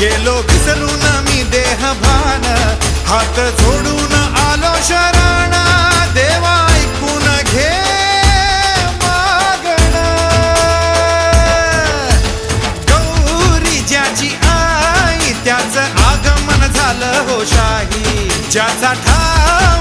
गेलो विसरून मी देह भान, हात जोडून आलो शरण, देवा ऐकून घे मागण. गौरी ज्याची आई त्याचं आगमन झालं हो शाही, ज्याचा ठाव